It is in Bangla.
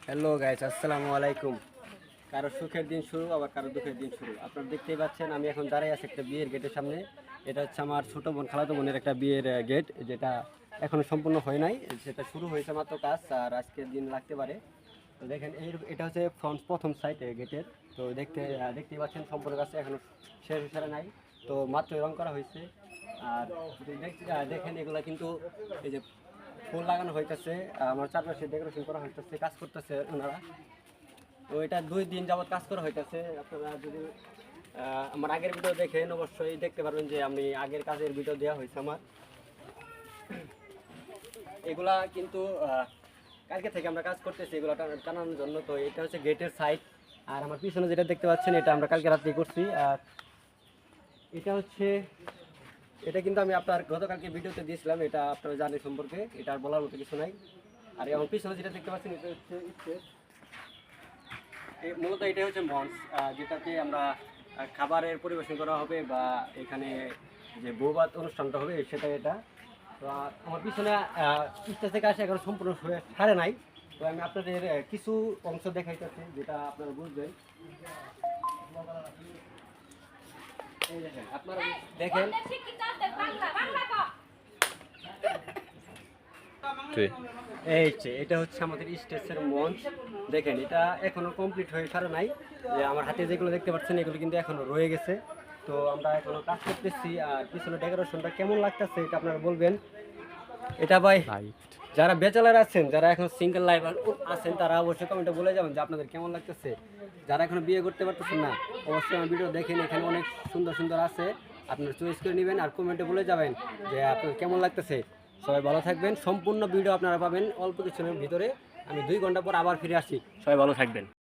হ্যালো গাইস, আসসালামু আলাইকুম। কারো সুখের দিন শুরু, আবার কারো দুঃখের দিন শুরু। আপনারা দেখতেই পাচ্ছেন আমি এখন দাঁড়াই আছি একটা বিয়ের গেটের সামনে। এটা হচ্ছে আমার ছোটো বোন, খালাতো বোনের একটা বিয়ের গেট, যেটা এখনো সম্পূর্ণ হয় নাই। সেটা শুরু হয়েছে মাত্র কাজ, আর আজকের দিন লাগতে পারে। তো দেখেন এটা হচ্ছে ফ্রন্ট প্রথম সাইড গেটের। তো দেখতেই পাচ্ছেন সম্পূর্ণ কাজটা এখনো শেষ হয়ে নাই, তো মাত্র রং করা হয়েছে। আর দেখেন এগুলা কিন্তু এই যে ফুল লাগানো হইতেছে, আমার চারপাশে ডেকোরেশন করা হইতেছে, কাজ করতেছে ওনারা। তো এটা 2 দিন যাবত কাজ করা হইতেছে। আপনারা যদি আমার আগের ভিডিও দেখেন অবশ্যই দেখতে পারবেন যে আমি আগের কাজের ভিডিও দেওয়া হয়েছে আমার। এগুলা কিন্তু কালকে থেকে আমরা কাজ করতেছি এগুলো টানানোর জন্য। তো এটা হচ্ছে গেটের সাইড, আর আমার পিছনে যেটা দেখতে পাচ্ছেন এটা আমরা কালকে রাত্রে করছি। আর এটা হচ্ছে, এটা কিন্তু আমি আপনার গতকালকে ভিডিওতে দিয়েছিলাম, এটা আপনারা জানেন সম্পর্কে, এটা আর বলার মতো কিছু নাই। আর আমার পিছনে যেটা দেখতে পাচ্ছেন এটা হচ্ছে স্টেজ। মূলত এটাই হচ্ছে মঞ্চ, যেটাতে আমরা খাবারের পরিবেশন করা হবে, বা এখানে যে বৌভাত অনুষ্ঠানটা হবে সেটা এটা। তো আমার পিছনে স্টেজ থেকে আসে এখন সম্পূর্ণ সারে নাই। তো আমি আপনাদের কিছু অংশ দেখাইতেছি যেটা আপনারা বুঝবেন। এই দেখেন, আপনারা দেখেন এটা হচ্ছে আমাদের স্টেজের মঞ্চ। দেখেন এটা এখনো কমপ্লিট হয়ে সারা নাই। যে আমার হাতে যেগুলো দেখতে পাচ্ছেন এগুলো কিন্তু এখনো রয়ে গেছে। তো আমরা এখনো কাজ করতেছি। আর পিছনে ডেকোরেশনটা কেমন লাগতেছে এটা আপনারা বলবেন। এটা ভাই, যারা ব্যাচেলার আছেন, যারা এখন সিঙ্গেল লাইফ আছেন, তারা অবশ্যই কমেন্টে বলে যাবেন যে আপনাদের কেমন লাগতেছে। যারা এখনো বিয়ে করতে পারতেছেন না, অবশ্যই আমার ভিডিও দেখেন, এখানে অনেক সুন্দর সুন্দর আছে, আপনারা চয়েস করে নেবেন আর কমেন্টে বলে যাবেন যে আপনাদের কেমন লাগতেছে। সবাই ভালো থাকবেন, সম্পূর্ণ ভিডিও আপনারা পাবেন অল্প কিছুক্ষণের ভিতরে। আমি 2 ঘন্টা পর আবার ফিরে আসছি, সবাই ভালো থাকবেন।